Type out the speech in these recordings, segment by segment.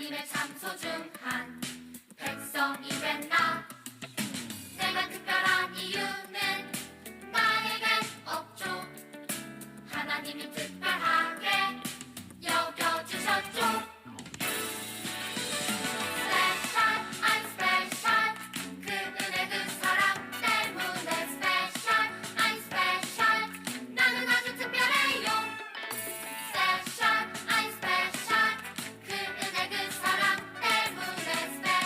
하나님의 참 소중한 백성이된 나. 내가 특별한 이유는 나에겐 없죠. 하나님이 특별하게 여겨주셨죠. Special, I'm special. 그 은혜 그 사랑 때문에 special, I'm special. 나는 아주 특별해요. Special, I'm special. 그 은혜 그 사랑 때문에 special.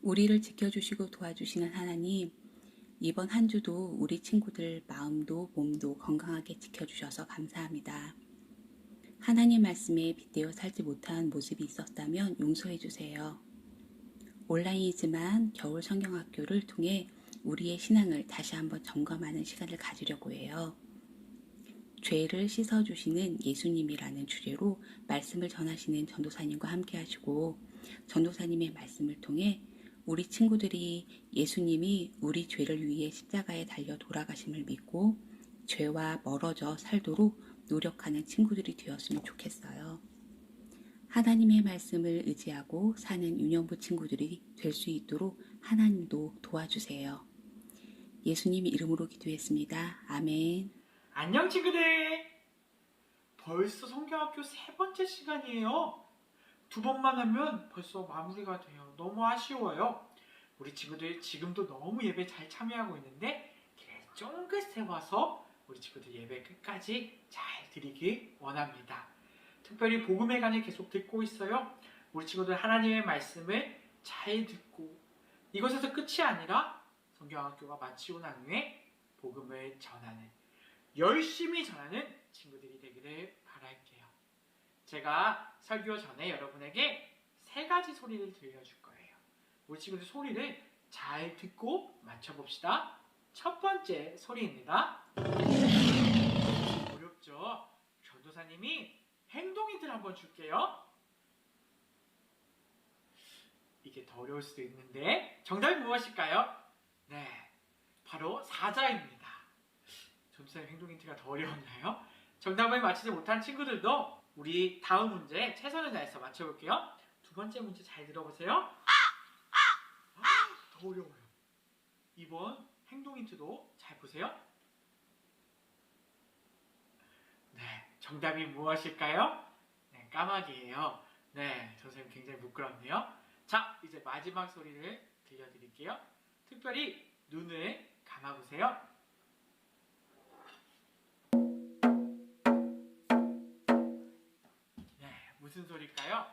우리를 지켜주시고 도와주시는 하나님, 이번 한 주도 우리 친구들 마음도 몸도 건강하게 지켜주셔서 감사합니다. 하나님 말씀에 빗대어 살지 못한 모습이 있었다면 용서해 주세요. 온라인이지만 겨울 성경학교를 통해 우리의 신앙을 다시 한번 점검하는 시간을 가지려고 해요. 죄를 씻어주시는 예수님이라는 주제로 말씀을 전하시는 전도사님과 함께 하시고, 전도사님의 말씀을 통해 우리 친구들이 예수님이 우리 죄를 위해 십자가에 달려 돌아가심을 믿고 죄와 멀어져 살도록 노력하는 친구들이 되었으면 좋겠어요. 하나님의 말씀을 의지하고 사는 유년부 친구들이 될 수 있도록 하나님도 도와주세요. 예수님 이름으로 기도했습니다. 아멘. 안녕 친구들! 벌써 성경학교 3번째 시간이에요. 2번만 하면 벌써 마무리가 돼요. 너무 아쉬워요. 우리 친구들 지금도 너무 예배 잘 참여하고 있는데 쫑긋 세워서 우리 친구들 예배 끝까지 잘 드리길 원합니다. 특별히 복음의 간을 계속 듣고 있어요. 우리 친구들 하나님의 말씀을 잘 듣고 이것에서 끝이 아니라 성경학교가 마치고 난 후에 복음을 전하는, 열심히 전하는 친구들이 되기를 바랄게요. 제가 설교 전에 여러분에게 3가지 소리를 들려줄 거예요. 우리 친구들 소리를 잘 듣고 맞춰봅시다. 첫 번째 소리입니다. 어렵죠? 전도사님이 행동 힌트를 한번 줄게요. 이게 더 어려울 수도 있는데 정답이 무엇일까요? 네, 바로 사자입니다. 전도사님 행동 힌트가 더 어려웠나요? 정답을 맞히지 못한 친구들도 우리 다음 문제 최선을 다해서 맞춰볼게요. 2번째 문제 잘 들어보세요. 더 어려워요. 2번 행동 힌트도 잘 보세요. 네, 정답이 무엇일까요? 네, 까마귀예요. 네, 선생님 굉장히 부끄럽네요. 자, 이제 마지막 소리를 들려드릴게요. 특별히 눈을 감아보세요. 무슨 소리일까요?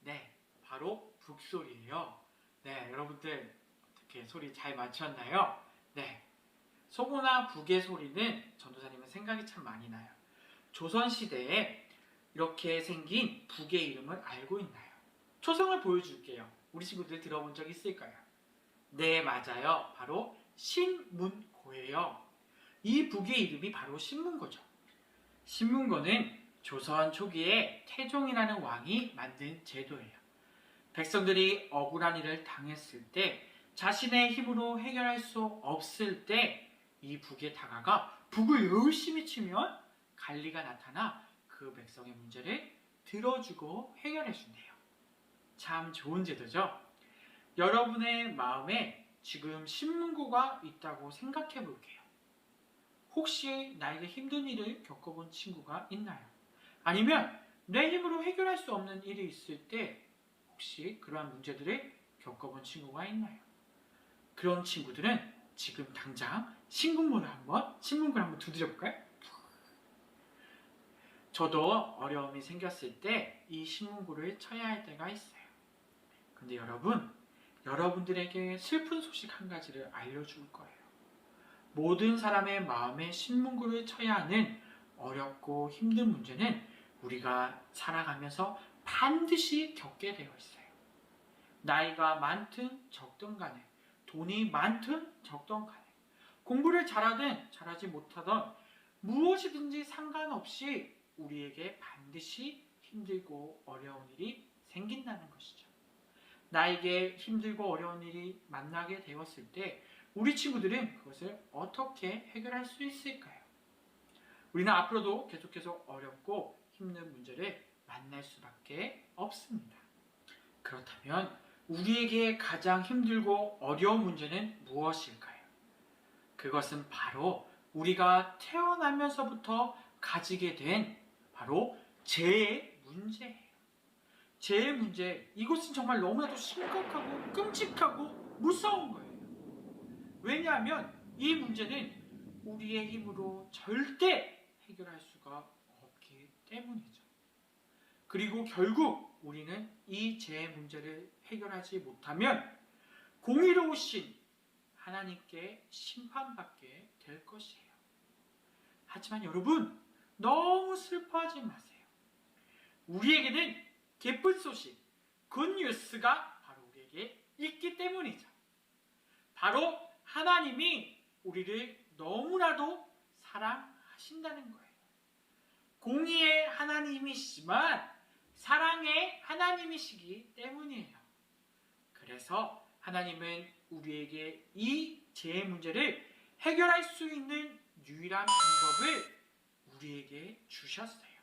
네, 바로 북소리예요. 네, 여러분들 어떻게 소리 잘 맞췄나요? 네, 소보나 북의 소리는 전도사님은 생각이 참 많이 나요. 조선시대에 이렇게 생긴 북의 이름을 알고 있나요? 초성을 보여줄게요. 우리 친구들 들어본 적 있을까요? 네, 맞아요. 바로 신문고예요. 이 북의 이름이 바로 신문고죠. 신문고는 조선 초기에 태종이라는 왕이 만든 제도예요. 백성들이 억울한 일을 당했을 때, 자신의 힘으로 해결할 수 없을 때 이 북에 다가가 북을 열심히 치면 관리가 나타나 그 백성의 문제를 들어주고 해결해 준대요. 참 좋은 제도죠? 여러분의 마음에 지금 신문고가 있다고 생각해 볼게요. 혹시 나에게 힘든 일을 겪어본 친구가 있나요? 아니면 내 힘으로 해결할 수 없는 일이 있을 때 혹시 그러한 문제들을 겪어본 친구가 있나요? 그런 친구들은 지금 당장 신문고를 한번 두드려 볼까요? 저도 어려움이 생겼을 때 이 신문고를 쳐야 할 때가 있어요. 근데 여러분들에게 슬픈 소식 한 가지를 알려줄 거예요. 모든 사람의 마음에 신문고를 쳐야 하는 어렵고 힘든 문제는 우리가 살아가면서 반드시 겪게 되어 있어요. 나이가 많든 적든 간에, 돈이 많든 적든 간에, 공부를 잘하든 잘하지 못하든 무엇이든지 상관없이 우리에게 반드시 힘들고 어려운 일이 생긴다는 것이죠. 나에게 힘들고 어려운 일이 만나게 되었을 때 우리 친구들은 그것을 어떻게 해결할 수 있을까요? 우리는 앞으로도 계속해서 어렵고 힘든 문제를 만날 수밖에 없습니다. 그렇다면 우리에게 가장 힘들고 어려운 문제는 무엇일까요? 그것은 바로 우리가 태어나면서부터 가지게 된 바로 죄의 문제예요. 죄의 문제, 이것은 정말 너무나도 심각하고 끔찍하고 무서운 거예요. 왜냐하면 이 문제는 우리의 힘으로 절대 해결할 수가 없기 때문이죠. 그리고 결국 우리는 이 죄의 문제를 해결하지 못하면 공의로우신 하나님께 심판받게 될 것이에요. 하지만 여러분, 너무 슬퍼하지 마세요. 우리에게는 기쁜 소식, 굿뉴스가 바로 우리에게 있기 때문이죠. 바로 하나님이 우리를 너무나도 사랑하신다는 거예요. 공의의 하나님이시지만 사랑의 하나님이시기 때문이에요. 그래서 하나님은 우리에게 이 죄의 문제를 해결할 수 있는 유일한 방법을 우리에게 주셨어요.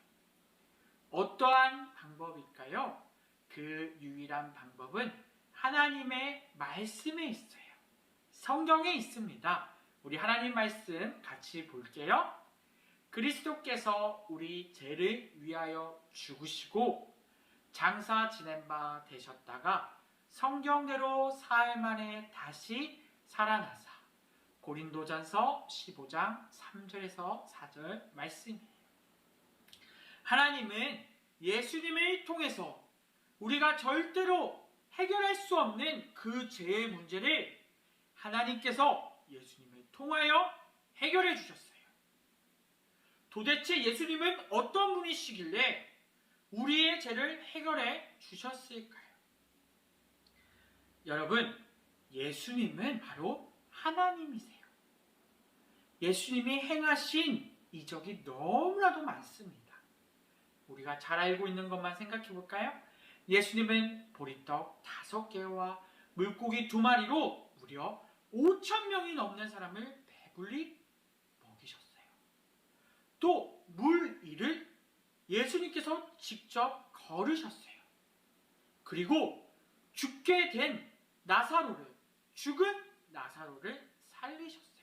어떠한 방법일까요? 그 유일한 방법은 하나님의 말씀에 있어요. 성경에 있습니다. 우리 하나님 말씀 같이 볼게요. 그리스도께서 우리 죄를 위하여 죽으시고 장사 지낸 바 되셨다가 성경대로 사흘 만에 다시 살아나사. 고린도전서 15장 3절에서 4절 말씀이에요. 하나님은 예수님을 통해서 우리가 절대로 해결할 수 없는 그 죄의 문제를 하나님께서 예수님을 통하여 해결해 주셨어요. 도대체 예수님은 어떤 분이시길래 우리의 죄를 해결해 주셨을까요? 여러분, 예수님은 바로 하나님이세요. 예수님이 행하신 이적이 너무나도 많습니다. 우리가 잘 알고 있는 것만 생각해 볼까요? 예수님은 보리떡 5개와 물고기 2마리로 무려 5,000명이 넘는 사람을 배불리 먹이셨어요. 또 물 위를 예수님께서 직접 걸으셨어요. 그리고 죽게 된 죽은 나사로를 살리셨어요.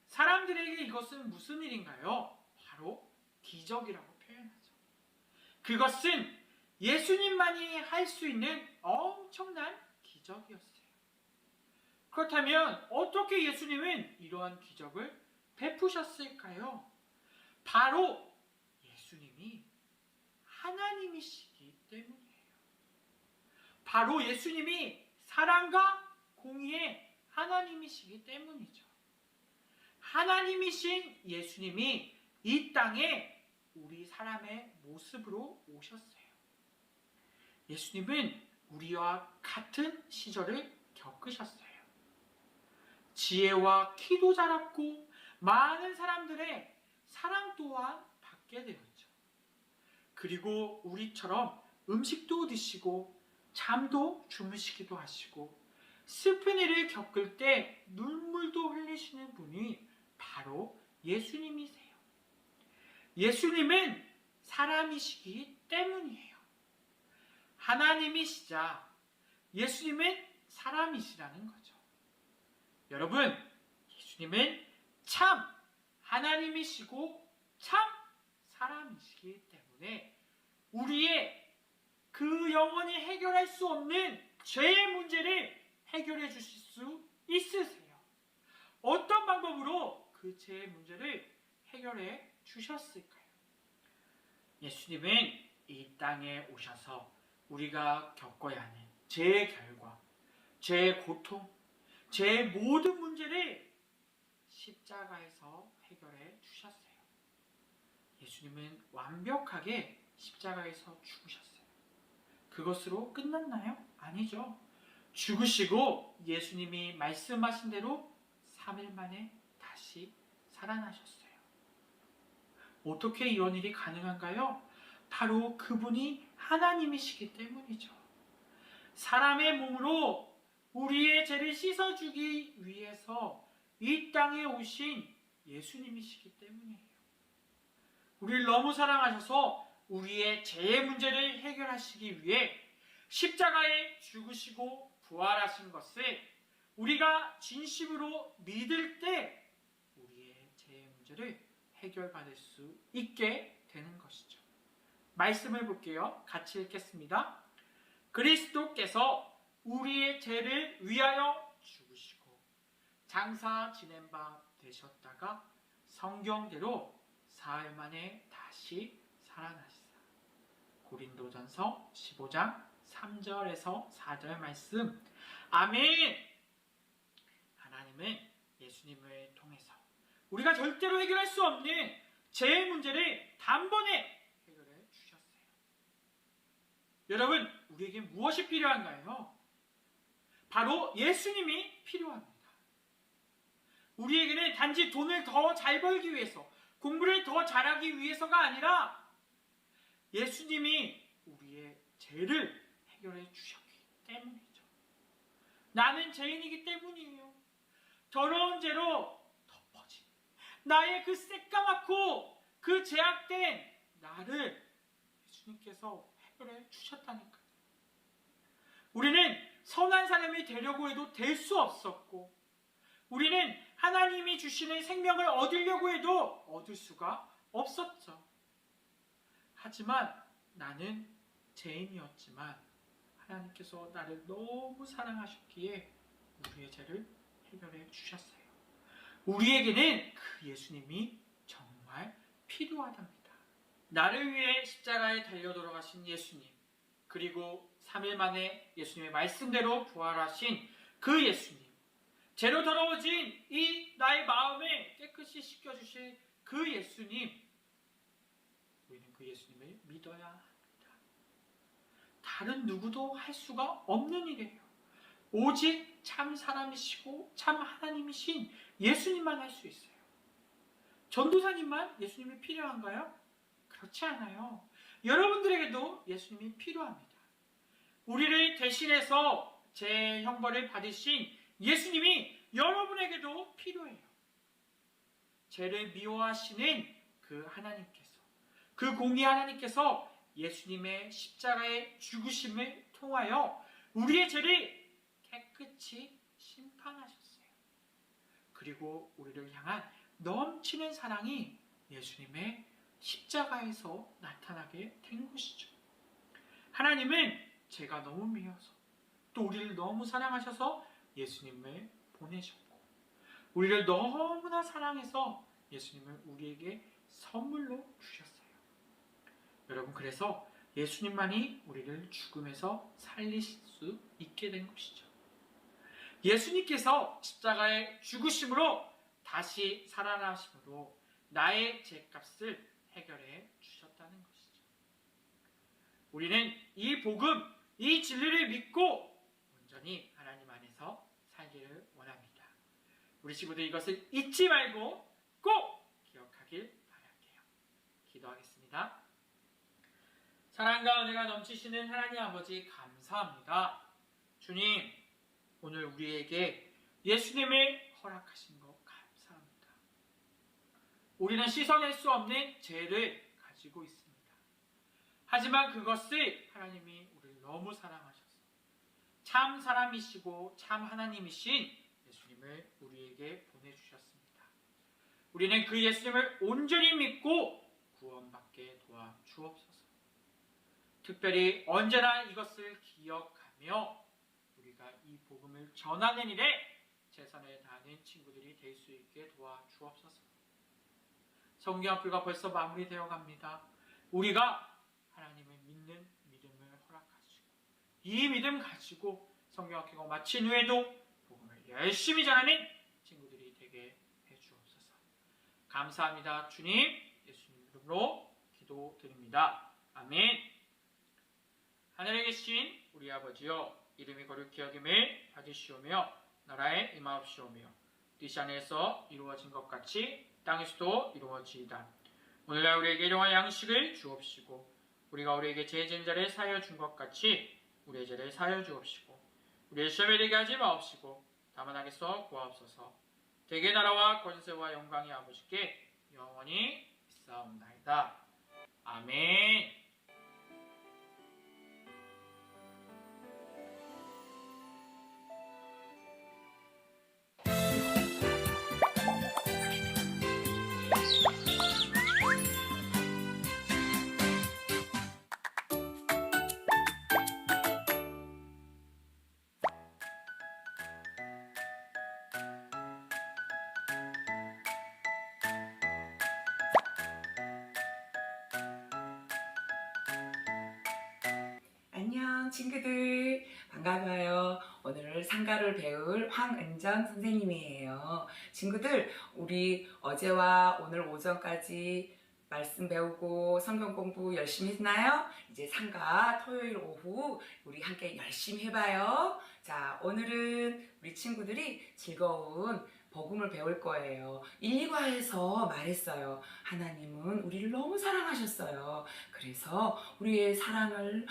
사람들에게 이것은 무슨 일인가요? 바로 기적이라고 표현하죠. 그것은 예수님만이 할 수 있는 엄청난 기적이었어요. 그렇다면 어떻게 예수님은 이러한 기적을 베푸셨을까요? 바로 예수님이 하나님이시기 때문이에요. 바로 예수님이 사랑과 공의의 하나님이시기 때문이죠. 하나님이신 예수님이 이 땅에 우리 사람의 모습으로 오셨어요. 예수님은 우리와 같은 시절을 겪으셨어요. 지혜와 키도 자랐고 많은 사람들의 사랑 또한 받게 되었죠. 그리고 우리처럼 음식도 드시고 잠도 주무시기도 하시고 슬픈 일을 겪을 때 눈물도 흘리시는 분이 바로 예수님이세요. 예수님은 사람이시기 때문이에요. 하나님이시자 예수님은 사람이시라는 거죠. 여러분, 예수님은 참 하나님이시고 참 사람이시기 때문에 우리의 그 영원히 해결할 수 없는 죄의 문제를 해결해 주실 수 있으세요. 어떤 방법으로 그 죄의 문제를 해결해 주셨을까요? 예수님은 이 땅에 오셔서 우리가 겪어야 하는 죄의 결과, 죄의 고통, 죄의 모든 문제를 십자가에서 해결해 주셨어요. 예수님은 완벽하게 십자가에서 죽으셨어요. 그것으로 끝났나요? 아니죠. 죽으시고 예수님이 말씀하신 대로 3일 만에 다시 살아나셨어요. 어떻게 이런 일이 가능한가요? 바로 그분이 하나님이시기 때문이죠. 사람의 몸으로 우리의 죄를 씻어주기 위해서 이 땅에 오신 예수님이시기 때문이에요. 우리를 너무 사랑하셔서 우리의 죄의 문제를 해결하시기 위해 십자가에 죽으시고 부활하신 것을 우리가 진심으로 믿을 때 우리의 죄의 문제를 해결받을 수 있게 되는 것이죠. 말씀을 볼게요. 같이 읽겠습니다. 그리스도께서 우리의 죄를 위하여 죽으시고 장사 지낸 바 되셨다가 성경대로 사흘 만에 다시 살아나시사. 고린도전서 15장 3절에서 4절 말씀. 아멘. 하나님은 예수님을 통해서 우리가 절대로 해결할 수 없는 죄의 문제를 단번에 해결해 주셨어요. 여러분, 우리에게 무엇이 필요한가요? 바로 예수님이 필요합니다. 우리에게는 단지 돈을 더 잘 벌기 위해서, 공부를 더 잘하기 위해서가 아니라 예수님이 우리의 죄를 해결해 주셨기 때문이죠. 나는 죄인이기 때문이에요. 더러운 죄로 덮어진 나의 그 새까맣고 그 죄악된 나를 예수님께서 해결해 주셨다니까요. 우리는 선한 사람이 되려고 해도 될 수 없었고, 우리는 하나님이 주시는 생명을 얻으려고 해도 얻을 수가 없었죠. 하지만 나는 죄인이었지만 하나님께서 나를 너무 사랑하셨기에 우리의 죄를 해결해 주셨어요. 우리에게는 그 예수님이 정말 필요하답니다. 나를 위해 십자가에 달려 돌아가신 예수님, 그리고 3일 만에 예수님의 말씀대로 부활하신 그 예수님, 죄로 더러워진 이 나의 마음을 깨끗이 씻겨주실 그 예수님, 우리는 그 예수님을 믿어야 합니다. 다른 누구도 할 수가 없는 일이에요. 오직 참 사람이시고 참 하나님이신 예수님만 할 수 있어요. 전도사님만 예수님이 필요한가요? 그렇지 않아요. 여러분들에게도 예수님이 필요합니다. 우리를 대신해서 제 형벌을 받으신 예수님이 여러분에게도 필요해요. 죄를 미워하시는 그 하나님께서, 그 공의 하나님께서 예수님의 십자가의 죽으심을 통하여 우리의 죄를 깨끗이 심판하셨어요. 그리고 우리를 향한 넘치는 사랑이 예수님의 십자가에서 나타나게 된 것이죠. 하나님은 죄가 너무 미워서, 또 우리를 너무 사랑하셔서 예수님을 보내셨고, 우리를 너무나 사랑해서 예수님을 우리에게 선물로 주셨어요. 여러분, 그래서 예수님만이 우리를 죽음에서 살리실 수 있게 된 것이죠. 예수님께서 십자가의 죽으심으로 다시 살아나심으로 나의 죄값을 해결해 주셨다는 것이죠. 우리는 이 복음, 이 진리를 믿고 온전히 하나님 안에서 살기를 원합니다. 우리 친구들 이것을 잊지 말고 꼭 기억하길 바랄게요. 기도하겠습니다. 사랑과 은혜가 넘치시는 하나님 아버지, 감사합니다. 주님, 오늘 우리에게 예수님을 허락하신 것 감사합니다. 우리는 씻어낼 수 없는 죄를 가지고 있습니다. 하지만 그것을 하나님이 우리를 너무 사랑하셔서 참 사람이시고 참 하나님이신 예수님을 우리에게 보내주셨습니다. 우리는 그 예수님을 온전히 믿고 구원받게 도와주옵소서. 특별히 언제나 이것을 기억하며 우리가 이 복음을 전하는 일에 최선을 다하는 친구들이 될 수 있게 도와주옵소서. 성경학교가 벌써 마무리되어 갑니다. 우리가 하나님을 믿는 믿음을 허락하시고 이 믿음 가지고 성경학교가 마친 후에도 복음을 열심히 전하는 친구들이 되게 해주옵소서. 감사합니다. 주님, 예수님 이름으로 기도드립니다. 아멘. 하늘에 계신 우리 아버지여, 이름이 거룩히 여김을 받으시오며 나라에 임하옵시오며 뜻이 하늘에서 이루어진 것 같이 땅에서도 이루어지이다. 오늘날 우리에게 일용할 양식을 주옵시고 우리가 우리에게 죄 지은 자를 사하여 준 것 같이 우리의 죄를 사하여 주옵시고 우리의 시험에 들게 하지 마옵시고 다만 악에서 구하옵소서. 대개 나라와 권세와 영광이 아버지께 영원히 있사옵나이다. 아멘. 안녕 친구들 반가워요. 오늘 상가를 배울 황은정 선생님이에요. 친구들 우리 어제와 오늘 오전까지 말씀 배우고 성경 공부 열심히 했나요? 이제 상가 토요일 오후 우리 함께 열심히 해봐요. 자, 오늘은 우리 친구들이 즐거운 복음을 배울 거예요. 1, 2과에서 말했어요. 하나님은 우리를 너무 사랑하셨어요. 그래서 우리의 사랑을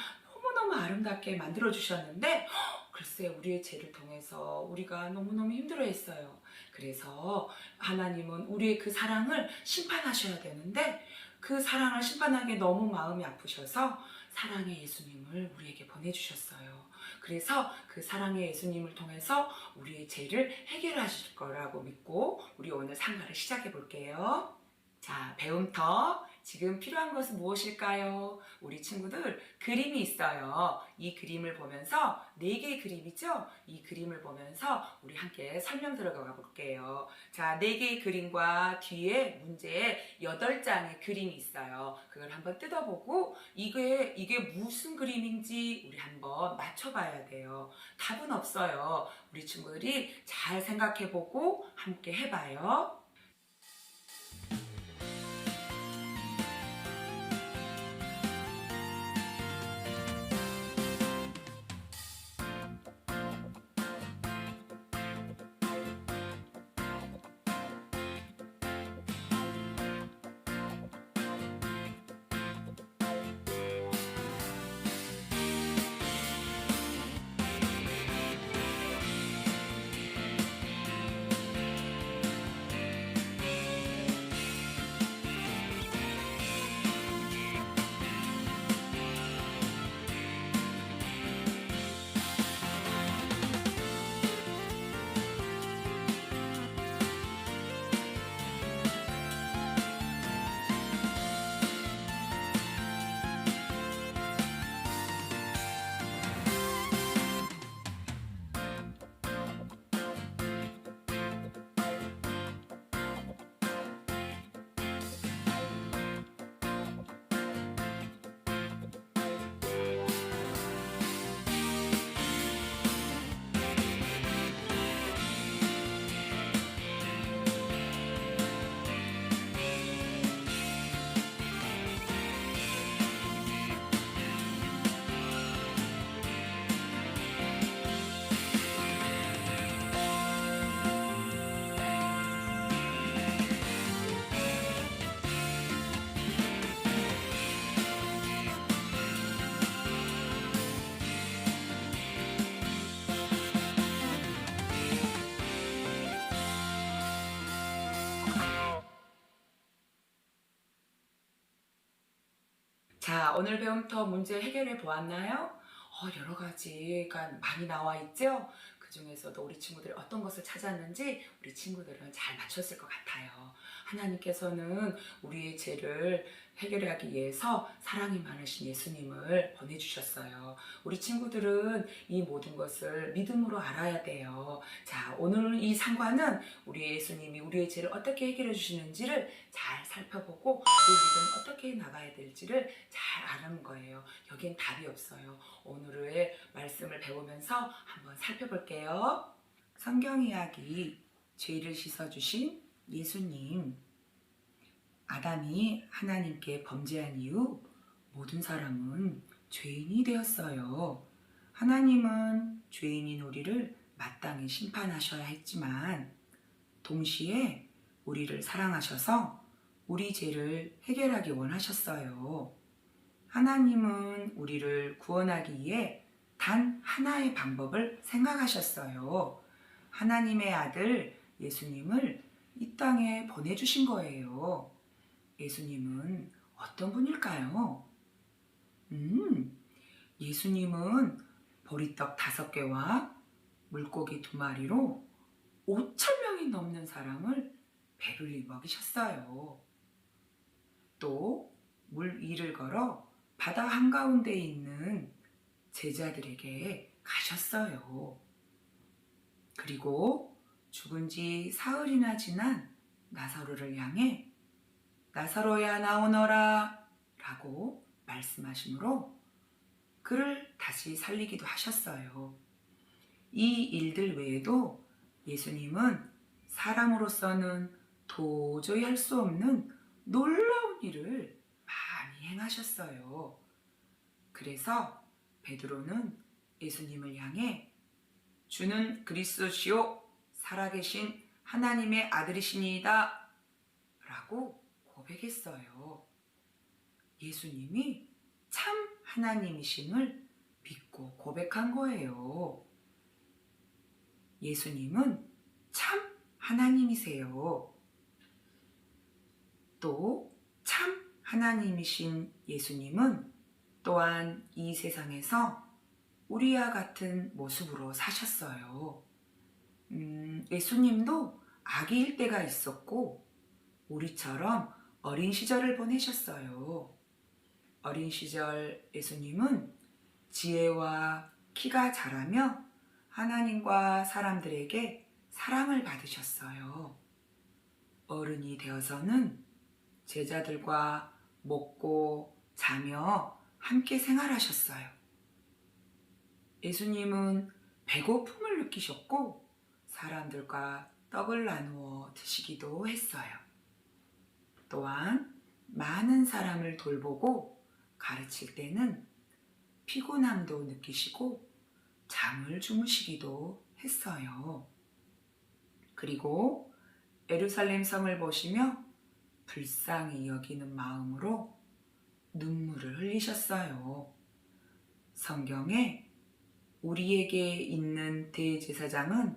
너무너무 아름답게 만들어 주셨는데 글쎄 우리의 죄를 통해서 우리가 너무너무 힘들어했어요. 그래서 하나님은 우리의 그 사랑을 심판하셔야 되는데 그 사랑을 심판하기에 너무 마음이 아프셔서 사랑의 예수님을 우리에게 보내주셨어요. 그래서 그 사랑의 예수님을 통해서 우리의 죄를 해결하실 거라고 믿고 우리 오늘 상가를 시작해 볼게요. 자, 배움터 지금 필요한 것은 무엇일까요? 우리 친구들 그림이 있어요. 이 그림을 보면서 4개의 그림이죠? 이 그림을 보면서 우리 함께 설명 들어가 볼게요. 자, 4개의 그림과 뒤에 문제에 8장의 그림이 있어요. 그걸 한번 뜯어보고 이게 무슨 그림인지 우리 한번 맞춰봐야 돼요. 답은 없어요. 우리 친구들이 잘 생각해보고 함께 해봐요. 자, 오늘 배움터 문제 해결해 보았나요? 여러 가지가 많이 나와 있죠? 그 중에서도 우리 친구들이 어떤 것을 찾았는지 우리 친구들은 잘 맞췄을 것 같아요. 하나님께서는 우리의 죄를 해결하기 위해서 사랑이 많으신 예수님을 보내주셨어요. 우리 친구들은 이 모든 것을 믿음으로 알아야 돼요. 자, 오늘 이 상관은 우리 예수님이 우리의 죄를 어떻게 해결해 주시는지를 잘 살펴보고 그 믿음 어떻게 나가야 될지를 잘 아는 거예요. 여기엔 답이 없어요. 오늘의 말씀을 배우면서 한번 살펴볼게요. 성경 이야기 죄를 씻어주신 예수님. 아담이 하나님께 범죄한 이후 모든 사람은 죄인이 되었어요. 하나님은 죄인인 우리를 마땅히 심판하셔야 했지만 동시에 우리를 사랑하셔서 우리 죄를 해결하기 원하셨어요. 하나님은 우리를 구원하기 위해 단 하나의 방법을 생각하셨어요. 하나님의 아들 예수님을 이 땅에 보내주신 거예요. 예수님은 어떤 분일까요? 예수님은 보리떡 5개와 물고기 2마리로 5,000명이 넘는 사람을 배불리 먹이셨어요. 또 물 위를 걸어 바다 한가운데 있는 제자들에게 가셨어요. 그리고 죽은 지 사흘이나 지난 나사로를 향해 나사로야 나오너라 라고 말씀하시므로 그를 다시 살리기도 하셨어요. 이 일들 외에도 예수님은 사람으로서는 도저히 할 수 없는 놀라운 일을 많이 행하셨어요. 그래서 베드로는 예수님을 향해 주는 그리스도시요 살아계신 하나님의 아들이시니이다 라고 고백했어요. 예수님이 참 하나님이심을 믿고 고백한 거예요. 예수님은 참 하나님이세요. 또 참 하나님이신 예수님은 또한 이 세상에서 우리와 같은 모습으로 사셨어요. 예수님도 아기일 때가 있었고 우리처럼 어린 시절을 보내셨어요. 어린 시절 예수님은 지혜와 키가 자라며 하나님과 사람들에게 사랑을 받으셨어요. 어른이 되어서는 제자들과 먹고 자며 함께 생활하셨어요. 예수님은 배고픔을 느끼셨고 사람들과 떡을 나누어 드시기도 했어요. 또한 많은 사람을 돌보고 가르칠 때는 피곤함도 느끼시고 잠을 주무시기도 했어요. 그리고 예루살렘 성을 보시며 불쌍히 여기는 마음으로 눈물을 흘리셨어요. 성경에 우리에게 있는 대제사장은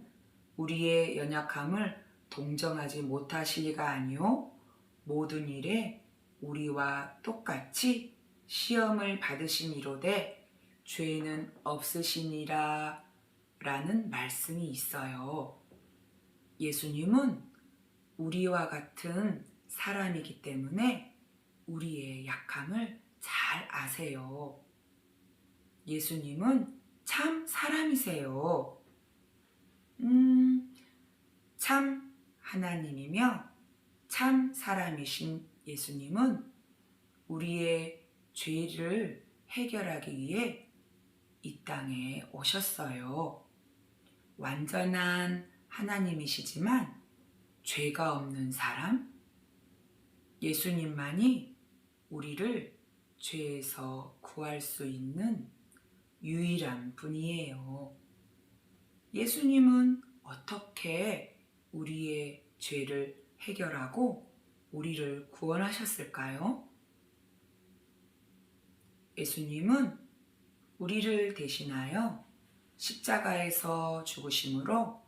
우리의 연약함을 동정하지 못하실 리가 아니요 모든 일에 우리와 똑같이 시험을 받으시니로되 죄는 없으시니라 라는 말씀이 있어요. 예수님은 우리와 같은 사람이기 때문에 우리의 약함을 잘 아세요. 예수님은 참 사람이세요. 참 하나님이며 참 사람이신 예수님은 우리의 죄를 해결하기 위해 이 땅에 오셨어요. 완전한 하나님이시지만 죄가 없는 사람, 예수님만이 우리를 죄에서 구할 수 있는 유일한 분이에요. 예수님은 어떻게 우리의 죄를 해결하고 우리를 구원하셨을까요? 예수님은 우리를 대신하여 십자가에서 죽으심으로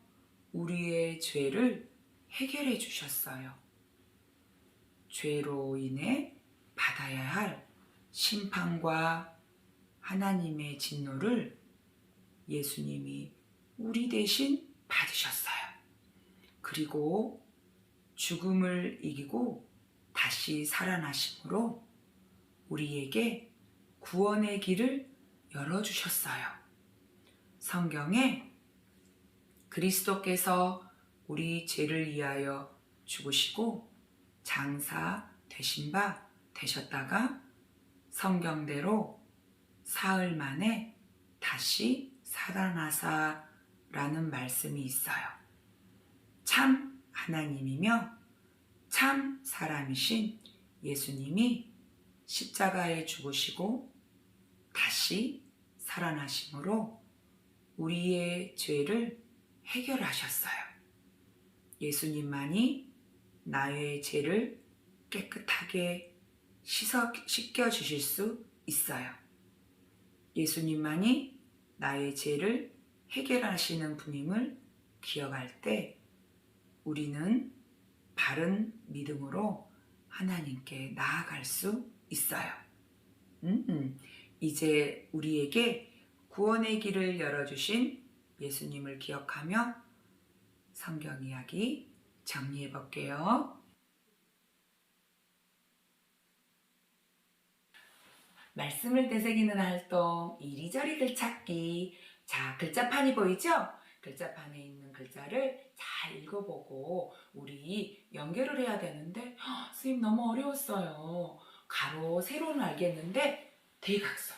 우리의 죄를 해결해 주셨어요. 죄로 인해 받아야 할 심판과 하나님의 진노를 예수님이 우리 대신 받으셨어요. 그리고 죽음을 이기고 다시 살아나심으로 우리에게 구원의 길을 열어주셨어요. 성경에 그리스도께서 우리 죄를 위하여 죽으시고 장사 되신 바 되셨다가 성경대로 사흘 만에 다시 살아나사 라는 말씀이 있어요. 참 하나님이며 참 사람이신 예수님이 십자가에 죽으시고 다시 살아나심으로 우리의 죄를 해결하셨어요. 예수님만이 나의 죄를 깨끗하게 씻겨 주실 수 있어요. 예수님만이 나의 죄를 해결하시는 분임을 기억할 때 우리는 바른 믿음으로 하나님께 나아갈 수 있어요. 이제 우리에게 구원의 길을 열어주신 예수님을 기억하며 성경 이야기 정리해 볼게요. 말씀을 되새기는 활동, 이리저리 글찾기. 자, 글자판이 보이죠? 글자판에 있는 글자를 잘 읽어보고 우리 연결을 해야 되는데 선생님 너무 어려웠어요. 가로, 세로는 알겠는데 대각선.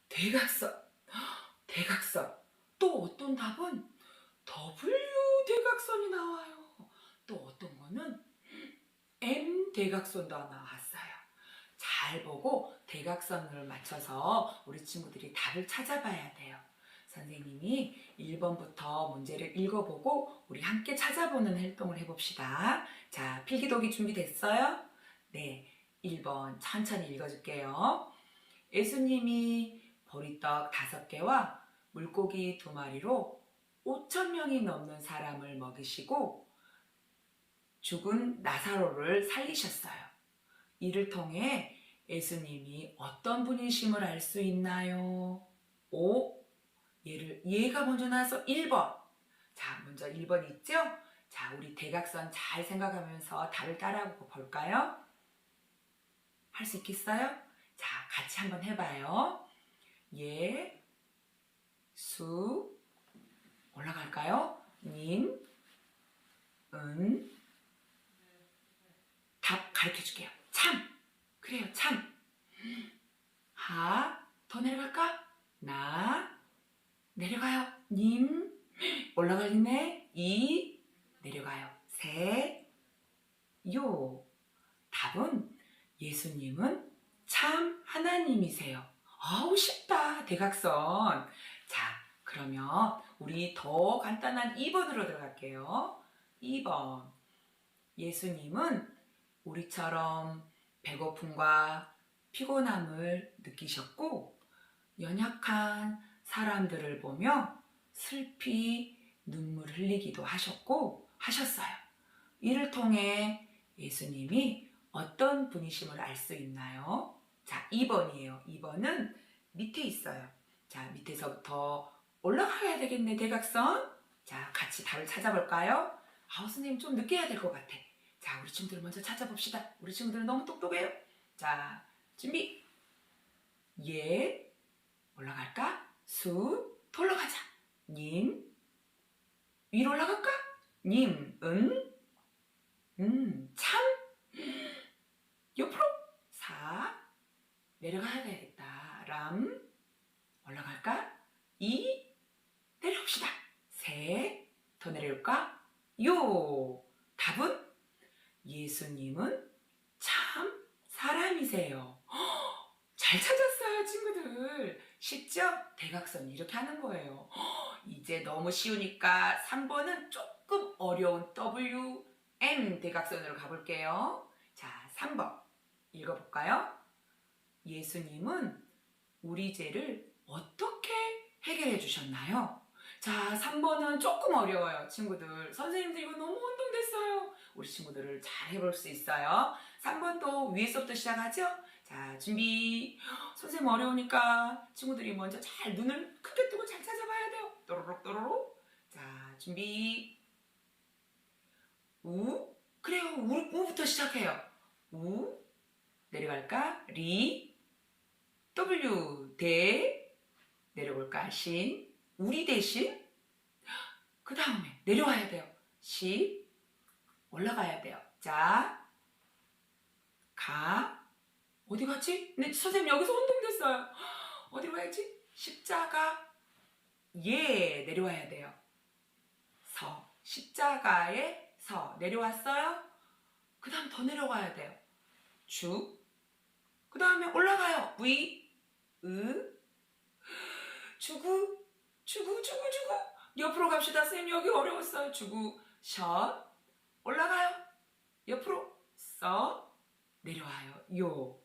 대각선. 대각선. 또 어떤 답은 W 대각선이 나와요. 또 어떤 거는 M 대각선도 나왔어요. 잘 보고 대각선을 맞춰서 우리 친구들이 답을 찾아봐야 돼요. 선생님이 1번부터 문제를 읽어보고 우리 함께 찾아보는 활동을 해봅시다. 자, 필기독이 준비됐어요? 네, 1번 천천히 읽어줄게요. 예수님이 보리떡 5개와 물고기 2마리로 5,000명이 넘는 사람을 먹이시고 죽은 나사로를 살리셨어요. 이를 통해 예수님이 어떤 분이심을 알 수 있나요? 얘가 먼저 나와서 1번. 자, 먼저 1번 있죠? 자, 우리 대각선 잘 생각하면서 답을 따라하고 볼까요? 할 수 있겠어요? 자, 같이 한번 해봐요. 수 올라갈까요? 님, 답 가르쳐줄게요. 참. 그래요, 참. 더 내려갈까? 내려가요. 님, 올라가겠네. 내려가요. 답은 예수님은 참 하나님이세요. 아우, 쉽다. 대각선. 자, 그러면 우리 더 간단한 2번으로 들어갈게요. 2번. 예수님은 우리처럼 배고픔과 피곤함을 느끼셨고 연약한 사람들을 보며 슬피 눈물 흘리기도 하셨어요. 이를 통해 예수님이 어떤 분이심을 알 수 있나요? 자, 2번이에요. 2번은 밑에 있어요. 자, 밑에서부터 올라가야 되겠네, 대각선. 자, 같이 답을 찾아볼까요? 선생님 좀 늦게 해야 될 것 같아. 자, 우리 친구들 먼저 찾아봅시다. 우리 친구들은 너무 똑똑해요. 자, 준비. 올라갈까? 더 올라가자. 님. 위로 올라갈까? 님. 참. 옆으로. 내려가야 되겠다. 올라갈까? 내려옵시다. 더 내려올까? 답은 예수님은 참 사람이세요. 잘 찾았어요, 친구들. 쉽죠? 대각선 이렇게 하는 거예요. 이제 너무 쉬우니까 3번은 조금 어려운 WM 대각선으로 가볼게요. 자, 3번 읽어볼까요? 예수님은 우리 죄를 어떻게 해결해 주셨나요? 자, 3번은 조금 어려워요, 친구들. 선생님들 이거 너무 혼동됐어요. 우리 친구들을 잘 해볼 수 있어요. 3번도 위에서부터 시작하죠? 자, 준비. 선생님 어려우니까 친구들이 먼저 잘 눈을 크게 뜨고 잘 찾아봐야 돼요. 또로록 또로록. 자, 준비. 그래요. 우부터 시작해요. 내려갈까? W 내려볼까? 우리 대신 그 다음에 내려와야 돼요. 올라가야 돼요. 자, 어디 갔지? 네, 선생님 여기서 혼동됐어요. 어디로 가야지? 십자가 내려와야 돼요. 십자가에 내려왔어요. 그 다음 더 내려가야 돼요. 그 다음에 올라가요. 주구 옆으로 갑시다. 선생님 여기 어려웠어요. 올라가요. 옆으로 내려와요.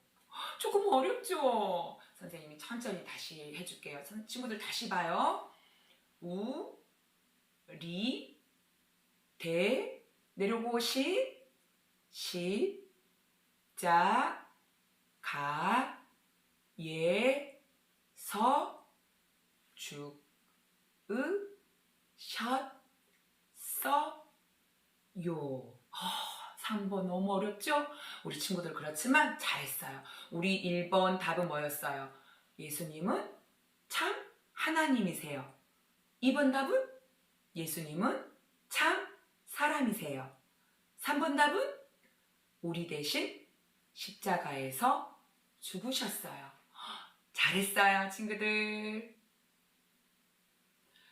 조금 어렵죠? 선생님이 천천히 다시 해줄게요. 친구들 다시 봐요. 내려오고 요. 3번 너무 어렵죠? 우리 친구들 그렇지만 잘했어요. 우리 1번 답은 뭐였어요? 예수님은 참 하나님이세요. 2번 답은 예수님은 참 사람이세요. 3번 답은 우리 대신 십자가에서 죽으셨어요. 잘했어요, 친구들.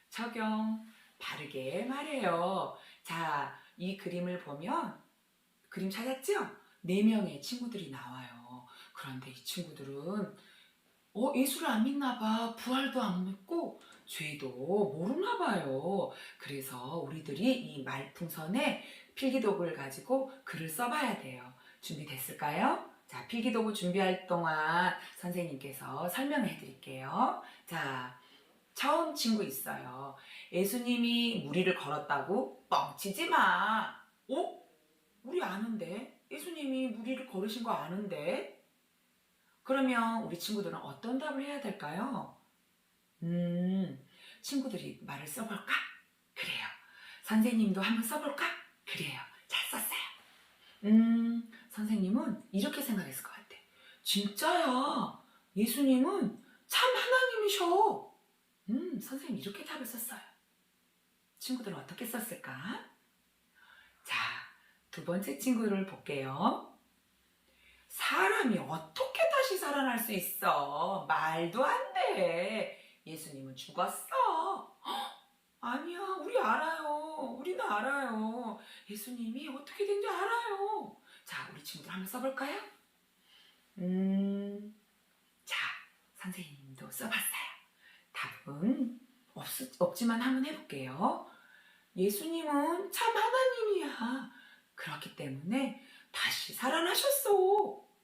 적용 바르게 말해요. 자, 이 그림을 보면 그림 찾았죠? 4명의 친구들이 나와요. 그런데 이 친구들은 예수를 안 믿나 봐. 부활도 안 믿고 죄도 모르나 봐요. 그래서 우리들이 이 말풍선에 필기도구를 가지고 글을 써봐야 돼요. 준비됐을까요? 자, 필기도구 준비할 동안 선생님께서 설명해 드릴게요. 자, 처음 친구 있어요. 예수님이 무리를 걸었다고? 뻥치지 마. 우리 아는데? 예수님이 무리를 걸으신 거 아는데? 그러면 우리 친구들은 어떤 답을 해야 될까요? 친구들이 말을 써볼까? 그래요. 선생님도 한번 써볼까? 그래요. 잘 썼어요. 선생님은 이렇게 생각했을 것 같아. 진짜야. 예수님은 참 하나님이셔. 선생님 이렇게 답을 썼어요. 친구들은 어떻게 썼을까? 자, 2번째 친구를 볼게요. 사람이 어떻게 다시 살아날 수 있어? 말도 안 돼. 예수님은 죽었어. 아니야, 우리 알아요. 우리는 알아요. 예수님이 어떻게 된지 알아요. 자, 우리 친구들 한번 써볼까요? 자, 선생님도 써봤어요. 답은 없지만 한번 해볼게요. 예수님은 참 하나님이야. 그렇기 때문에 다시 살아나셨어.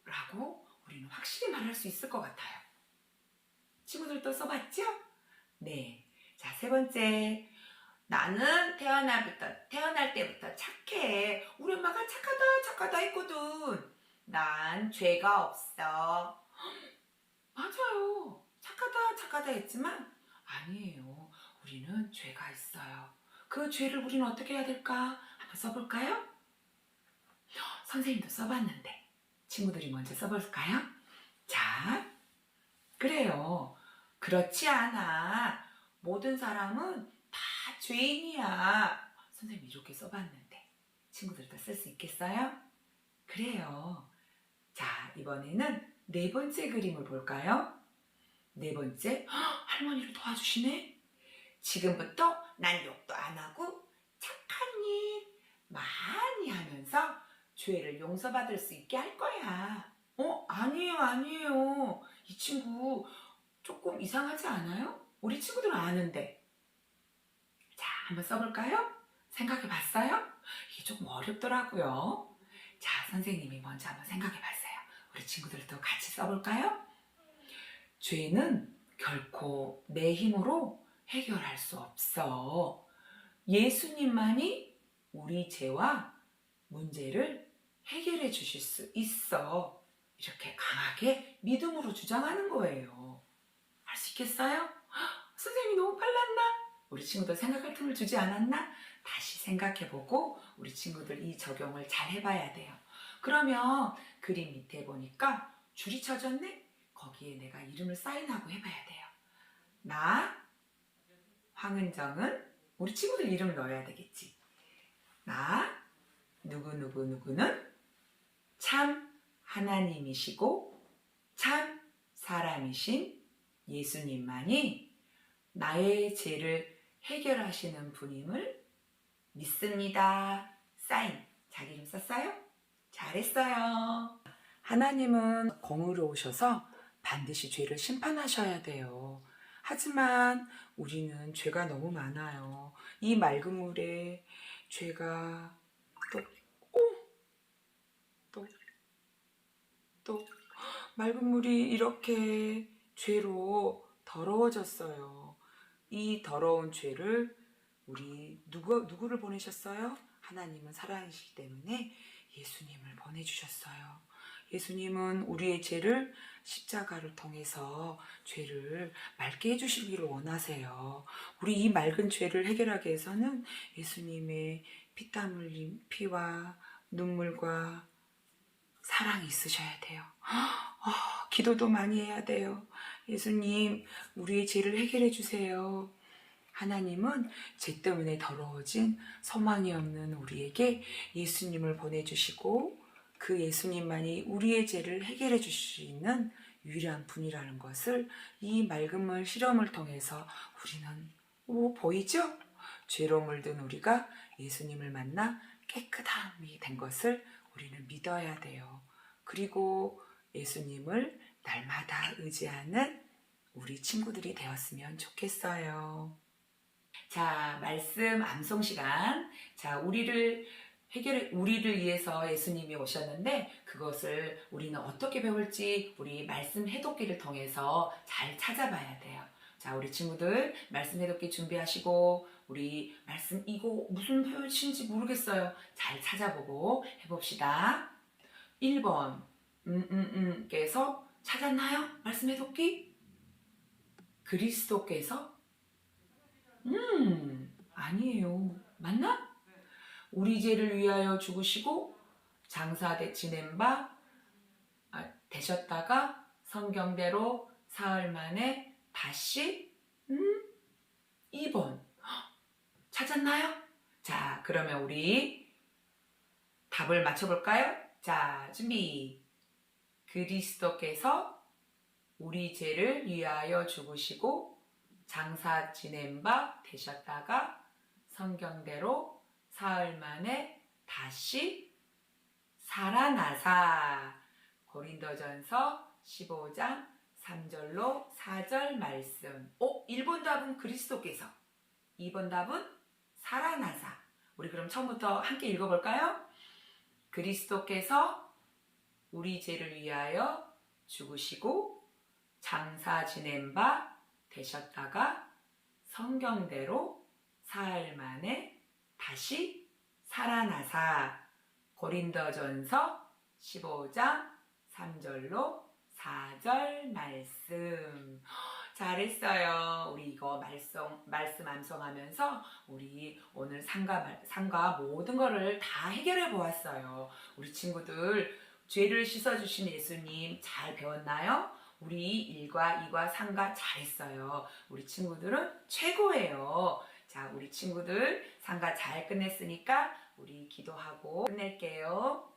라고 우리는 확실히 말할 수 있을 것 같아요. 친구들도 써봤죠? 네. 자, 3번째. 나는 태어날 때부터 착해. 우리 엄마가 착하다 했거든. 난 죄가 없어. 맞아요. 착하다 했지만 아니에요. 우리는 죄가 있어요. 그 죄를 우리는 어떻게 해야 될까? 한번 써볼까요? 선생님도 써봤는데 친구들이 먼저 써볼까요? 자, 그래요. 그렇지 않아. 모든 사람은 다 죄인이야. 선생님이 이렇게 써봤는데 친구들도 쓸 수 있겠어요? 그래요. 자, 이번에는 4번째 그림을 볼까요? 4번째, 할머니를 도와주시네. 지금부터 난 욕도 안 하고 착한 일 많이 하면서 죄를 용서받을 수 있게 할 거야. 아니에요. 이 친구 조금 이상하지 않아요? 우리 친구들은 아는데. 자, 한번 써볼까요? 생각해 봤어요? 이게 조금 어렵더라고요. 자, 선생님이 먼저 한번 생각해 봤어요. 우리 친구들도 같이 써볼까요? 죄는 결코 내 힘으로 해결할 수 없어. 예수님만이 우리 죄와 문제를 해결해 주실 수 있어. 이렇게 강하게 믿음으로 주장하는 거예요. 할 수 있겠어요? 선생님이 너무 빨랐나? 우리 친구들 생각할 틈을 주지 않았나? 다시 생각해보고 우리 친구들 이 적용을 잘 해봐야 돼요. 그러면 그림 밑에 보니까 줄이 쳐졌네? 거기에 내가 이름을 사인하고 해봐야 돼요. 나, 황은정은 우리 친구들 이름 넣어야 되겠지. 나, 누구는 참 하나님이시고 참 사람이신 예수님만이 나의 죄를 해결하시는 분임을 믿습니다. 사인. 자기 이름 썼어요? 잘했어요. 하나님은 공의로우셔서 반드시 죄를 심판하셔야 돼요. 하지만 우리는 죄가 너무 많아요. 이 맑은 물에 죄가 또 맑은 물이 이렇게 죄로 더러워졌어요. 이 더러운 죄를 우리 누구를 보내셨어요? 하나님은 살아계시기 때문에 예수님을 보내주셨어요. 예수님은 우리의 죄를 십자가를 통해서 죄를 맑게 해주시기를 원하세요. 우리 이 맑은 죄를 해결하기 위해서는 예수님의 피땀 흘린 피와 눈물과 사랑이 있으셔야 돼요. 기도도 많이 해야 돼요. 예수님, 우리의 죄를 해결해 주세요. 하나님은 죄 때문에 더러워진 소망이 없는 우리에게 예수님을 보내주시고 그 예수님만이 우리의 죄를 해결해 주실 수 있는 유일한 분이라는 것을 이 맑음을 실험을 통해서 우리는 보이죠? 죄로 물든 우리가 예수님을 만나 깨끗함이 된 것을 우리는 믿어야 돼요. 그리고 예수님을 날마다 의지하는 우리 친구들이 되었으면 좋겠어요. 자, 말씀 암송 시간. 자, 우리를 위해서 예수님이 오셨는데 그것을 우리는 어떻게 배울지 우리 말씀 해독기를 통해서 잘 찾아봐야 돼요. 자, 우리 친구들 말씀 해독기 준비하시고 우리 말씀 이거 무슨 표현인지 모르겠어요. 잘 찾아보고 해봅시다. 1번 께서 찾았나요? 말씀 해독기? 그리스도께서? 아니에요. 맞나? 우리 죄를 위하여 죽으시고 장사 지낸 바 되셨다가 성경대로 사흘 만에 다시 2번 찾았나요? 자, 그러면 우리 답을 맞춰볼까요? 자, 준비. 그리스도께서 우리 죄를 위하여 죽으시고 장사 지낸 바 되셨다가 성경대로 사흘 만에 다시 살아나사. 고린도전서 15장 3절로 4절 말씀. 1번 답은 그리스도께서, 2번 답은 살아나사. 우리 그럼 처음부터 함께 읽어볼까요? 그리스도께서 우리 죄를 위하여 죽으시고 장사 지낸 바 되셨다가 성경대로 사흘 만에 다시 살아나사. 고린도전서 15장 3절로 4절 말씀. 잘했어요. 우리 이거 말씀 암송하면서 우리 오늘 상과 모든 거를 다 해결해 보았어요. 우리 친구들 죄를 씻어주신 예수님 잘 배웠나요? 우리 1과 2과 3과 잘했어요. 우리 친구들은 최고예요. 자, 우리 친구들 상가 잘 끝냈으니까 우리 기도하고 끝낼게요.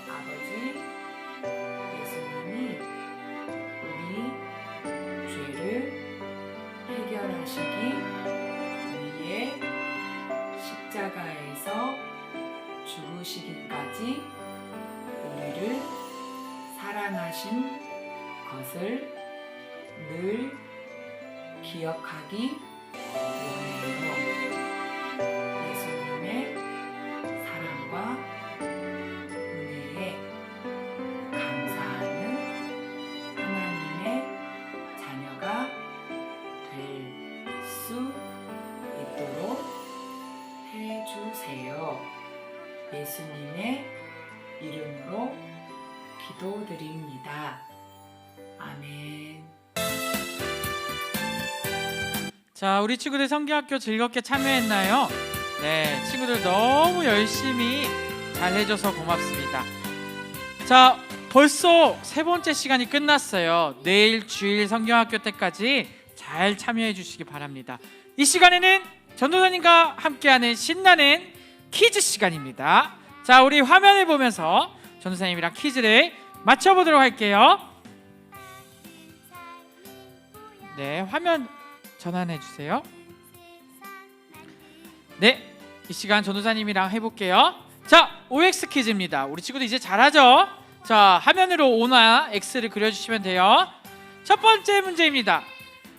아버지, 예수님이 우리 죄를 해결하시기 위해 십자가에서 죽으시기까지 우리를 사랑하신 것을 늘 기억하기 원해요. 예수님의 사랑과 은혜에 감사하는 하나님의 자녀가 될 수 있도록 해주세요. 예수님의 이름으로 기도드립니다. 아멘. 자, 우리 친구들 성경학교 즐겁게 참여했나요? 네, 친구들 너무 열심히 잘 해줘서 고맙습니다. 자, 벌써 3번째 시간이 끝났어요. 내일 주일 성경학교 때까지 잘 참여해 주시기 바랍니다. 이 시간에는 전도사님과 함께하는 신나는 퀴즈 시간입니다. 자, 우리 화면을 보면서 전도사님이랑 퀴즈를 맞춰보도록 할게요. 네, 화면 전환해 주세요. 네, 이 시간 전도사님이랑 해볼게요. 자, OX 퀴즈입니다. 우리 친구들 이제 잘하죠? 자, 화면으로 O나 X를 그려주시면 돼요. 첫 번째 문제입니다.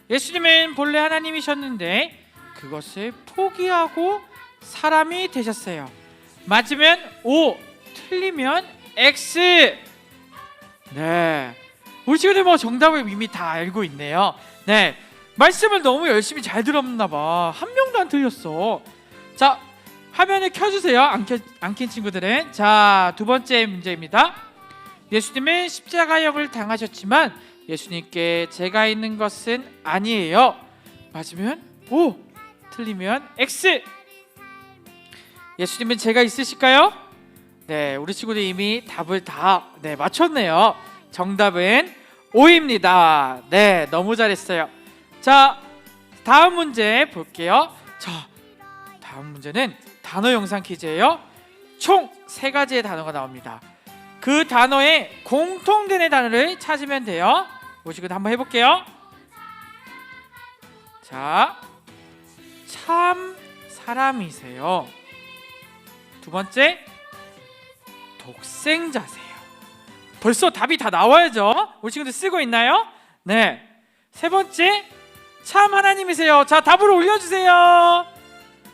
예수님은 본래 하나님이셨는데 그것을 포기하고 사람이 되셨어요. 맞으면 O, 틀리면 X. 네, 우리 친구들 정답을 이미 다 알고 있네요. 네, 말씀을 너무 열심히 잘 들었나봐. 한 명도 안 틀렸어. 자, 화면을 켜주세요. 안 켠 친구들은. 자, 두 번째 문제입니다. 예수님은 십자가형을 당하셨지만 예수님께 죄가 있는 것은 아니에요. 맞으면 O, 틀리면 X. 예수님은 죄가 있으실까요? 네, 우리 친구들 이미 답을 다 맞췄네요. 정답은 O입니다. 네, 너무 잘했어요. 자, 다음 문제 볼게요. 자, 다음 문제는 단어 영상 퀴즈예요. 총 3가지의 단어가 나옵니다. 그 단어에 공통되는 단어를 찾으면 돼요. 우리 친구들 한번 해볼게요. 자, 참 사람이세요. 두 번째, 독생자세요. 벌써 답이 다 나와야죠. 우리 친구들 쓰고 있나요? 네. 세 번째, 참 하나님이세요. 자, 답을 올려주세요.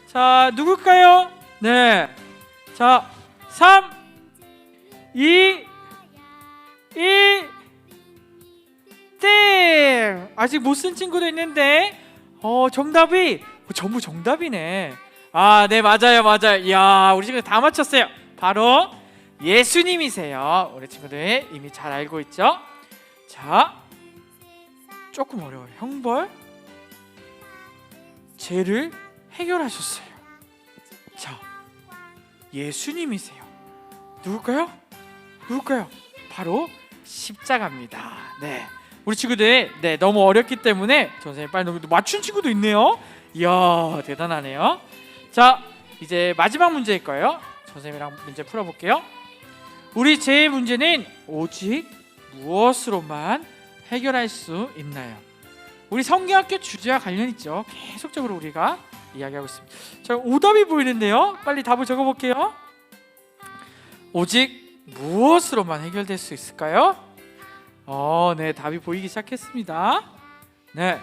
자, 누굴까요? 네. 자, 3, 2, 1, 땡! 아직 못 쓴 친구도 있는데, 정답이 전부 정답이네. 아, 네, 맞아요. 이야, 우리 친구들 다 맞췄어요. 바로 예수님이세요. 우리 친구들 이미 잘 알고 있죠? 자, 조금 어려워요. 형벌, 죄를 해결하셨어요. 자, 예수님이세요. 누굴까요? 바로 십자가입니다. 네, 우리 친구들 너무 어렵기 때문에 선생님 빨리 맞춘 친구도 있네요. 이야, 대단하네요. 자, 이제 마지막 문제일 거예요. 선생님이랑 문제 풀어볼게요. 우리 죄의 문제는 오직 무엇으로만 해결할 수 있나요? 우리 성경학교 주제와 관련 있죠. 계속적으로 우리가 이야기하고 있습니다. 자, 오답이 보이는데요. 빨리 답을 적어볼게요. 오직 무엇으로만 해결될 수 있을까요? 네, 답이 보이기 시작했습니다. 네,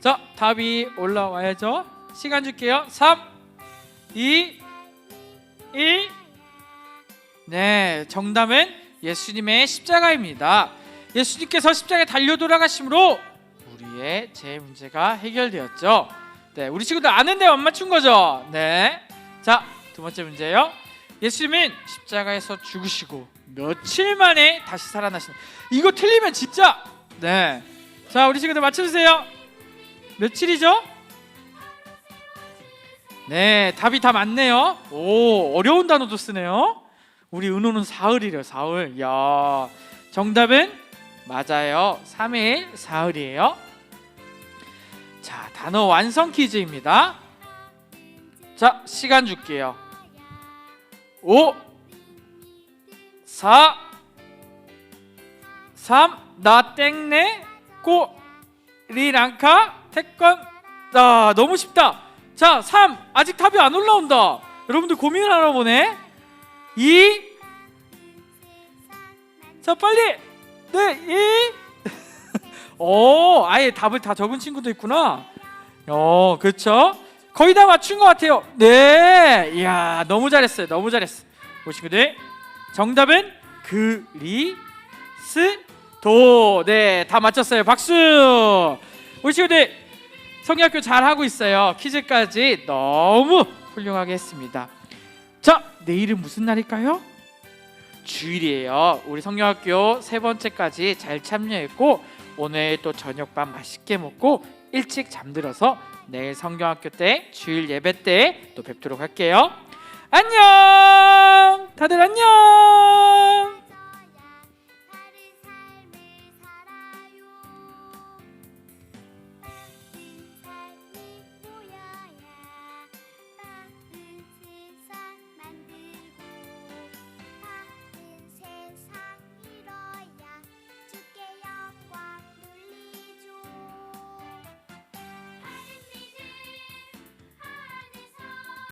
자, 답이 올라와야죠. 시간 줄게요. 3, 2, 1. 네, 정답은 예수님의 십자가입니다. 예수님께서 십자가에 달려 돌아가심으로 우리의 죄 문제가 해결되었죠. 네, 우리 친구들 아는데 안 맞춘 거죠? 네. 자, 두 번째 문제요. 예수님은 십자가에서 죽으시고 며칠 만에 다시 살아나신. 이거 틀리면 진짜. 네. 자, 우리 친구들 맞춰주세요. 며칠이죠? 네, 답이 다 맞네요. 오, 어려운 단어도 쓰네요. 우리 은호는 사흘이래요. 사흘. 이야, 정답은 맞아요. 3일 사흘이에요. 자, 단어 완성 퀴즈입니다. 자, 시간 줄게요. 5, 4, 3, 나 땡네 꼬리랑카 태권. 아, 너무 쉽다. 자, 3, 아직 답이 안 올라온다. 여러분들 고민을 하나 보네. 2, 자, 빨리. 네, 1. 아예 답을 다 적은 친구도 있구나. 그렇죠. 거의 다 맞춘 것 같아요. 네, 이야, 너무 잘했어요. 우리 친구들 정답은 그리스도. 네, 다 맞췄어요. 박수. 우리 친구들 성경학교 잘 하고 있어요. 퀴즈까지 너무 훌륭하게 했습니다. 자, 내일은 무슨 날일까요? 주일이에요. 우리 성경학교 3번째까지 잘 참여했고, 오늘 또 저녁밥 맛있게 먹고 일찍 잠들어서 내일 성경학교 때 주일 예배 때 또 뵙도록 할게요. 안녕. 다들 안녕.